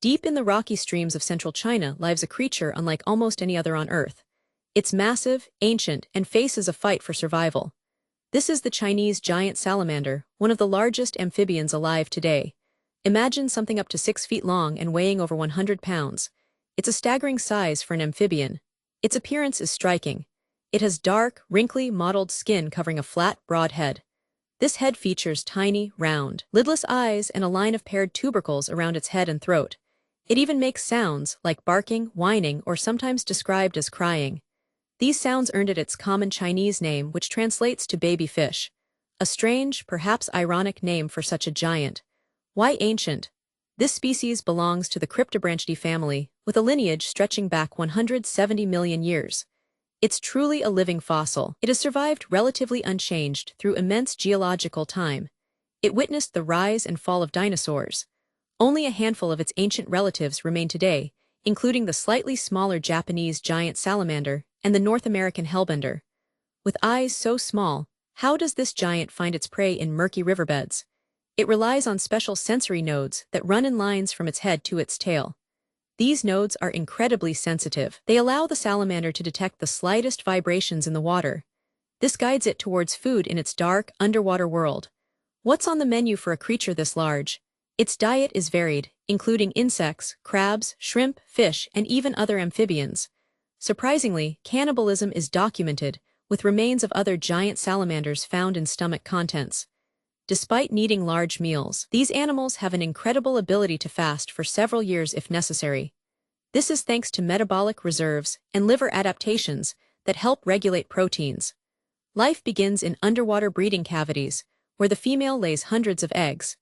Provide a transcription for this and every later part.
Deep in the rocky streams of central China lives a creature unlike almost any other on Earth. It's massive, ancient, and faces a fight for survival. This is the Chinese giant salamander, one of the largest amphibians alive today. Imagine something up to 6 feet long and weighing over 100 pounds. It's a staggering size for an amphibian. Its appearance is striking. It has dark, wrinkly, mottled skin covering a flat, broad head. This head features tiny, round, lidless eyes and a line of paired tubercles around its head and throat. It even makes sounds like barking, whining, or sometimes described as crying. These sounds earned it its common Chinese name, which translates to baby fish. A strange, perhaps ironic name for such a giant. Why ancient? This species belongs to the Cryptobranchidae family, with a lineage stretching back 170 million years. It's truly a living fossil. It has survived relatively unchanged through immense geological time. It witnessed the rise and fall of dinosaurs. Only a handful of its ancient relatives remain today, including the slightly smaller Japanese giant salamander and the North American hellbender. With eyes so small, how does this giant find its prey in murky riverbeds? It relies on special sensory nodes that run in lines from its head to its tail. These nodes are incredibly sensitive. They allow the salamander to detect the slightest vibrations in the water. This guides it towards food in its dark, underwater world. What's on the menu for a creature this large? Its diet is varied, including insects, crabs, shrimp, fish, and even other amphibians. Surprisingly, cannibalism is documented, with remains of other giant salamanders found in stomach contents. Despite needing large meals, these animals have an incredible ability to fast for several years if necessary. This is thanks to metabolic reserves and liver adaptations that help regulate proteins. Life begins in underwater breeding cavities, where the female lays hundreds of eggs.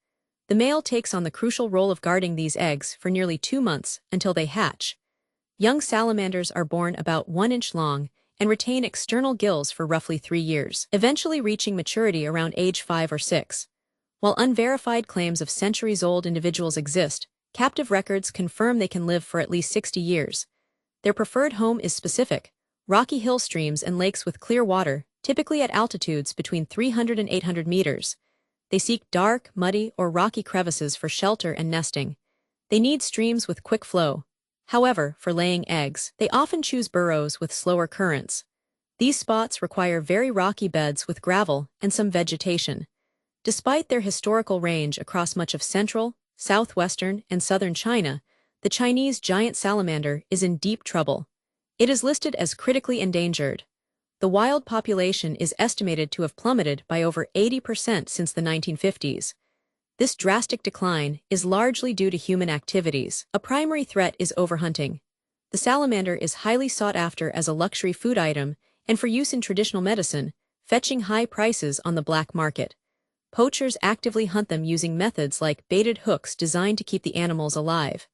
The male takes on the crucial role of guarding these eggs for nearly 2 months until they hatch. Young salamanders are born about 1 inch long and retain external gills for roughly 3 years, eventually reaching maturity around age 5 or 6. While unverified claims of centuries-old individuals exist, captive records confirm they can live for at least 60 years. Their preferred home is specific: rocky hill streams and lakes with clear water, typically at altitudes between 300 and 800 meters. They seek dark, muddy, or rocky crevices for shelter and nesting. They need streams with quick flow. However, for laying eggs, they often choose burrows with slower currents. These spots require very rocky beds with gravel and some vegetation. Despite their historical range across much of central, southwestern, and southern China, the Chinese giant salamander is in deep trouble. It is listed as critically endangered. The wild population is estimated to have plummeted by over 80% since the 1950s. This drastic decline is largely due to human activities. A primary threat is overhunting. The salamander is highly sought after as a luxury food item and for use in traditional medicine, fetching high prices on the black market. Poachers actively hunt them using methods like baited hooks designed to keep the animals alive.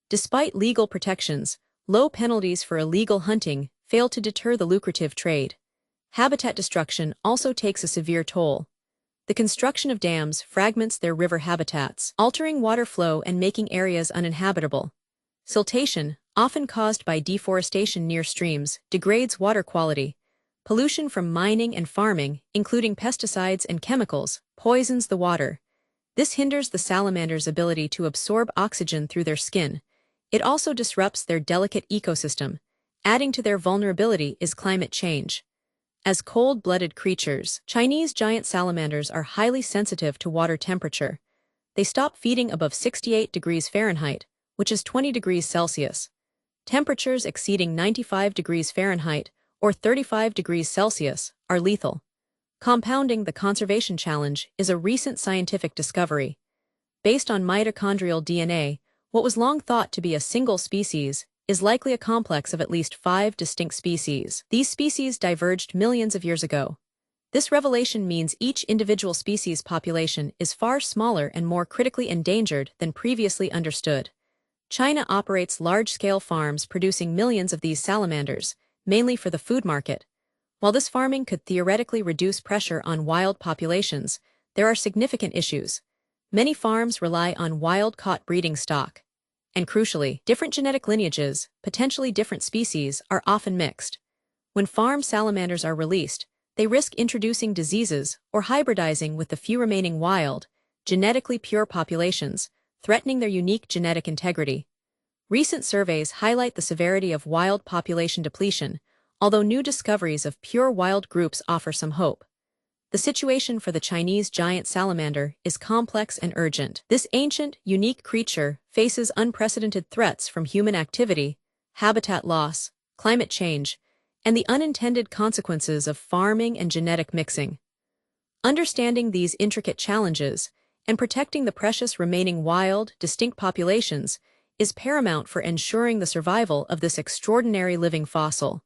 Despite legal protections, low penalties for illegal hunting fail to deter the lucrative trade. Habitat destruction also takes a severe toll. The construction of dams fragments their river habitats, altering water flow and making areas uninhabitable. Siltation, often caused by deforestation near streams, degrades water quality. Pollution from mining and farming, including pesticides and chemicals, poisons the water. This hinders the salamander's ability to absorb oxygen through their skin. It also disrupts their delicate ecosystem. Adding to their vulnerability is climate change. As cold-blooded creatures, Chinese giant salamanders are highly sensitive to water temperature. They stop feeding above 68 degrees Fahrenheit, which is 20 degrees Celsius. Temperatures exceeding 95 degrees Fahrenheit, or 35 degrees Celsius, are lethal. Compounding the conservation challenge is a recent scientific discovery. Based on mitochondrial DNA, what was long thought to be a single species is likely a complex of at least 5 distinct species. These species diverged millions of years ago. This revelation means each individual species population is far smaller and more critically endangered than previously understood. China operates large-scale farms producing millions of these salamanders, mainly for the food market. While this farming could theoretically reduce pressure on wild populations, there are significant issues. Many farms rely on wild-caught breeding stock. And crucially, different genetic lineages, potentially different species, are often mixed. When farm salamanders are released, they risk introducing diseases or hybridizing with the few remaining wild, genetically pure populations, threatening their unique genetic integrity. Recent surveys highlight the severity of wild population depletion, although new discoveries of pure wild groups offer some hope. The situation for the Chinese giant salamander is complex and urgent. This ancient, unique creature faces unprecedented threats from human activity, habitat loss, climate change, and the unintended consequences of farming and genetic mixing. Understanding these intricate challenges and protecting the precious remaining wild, distinct populations is paramount for ensuring the survival of this extraordinary living fossil.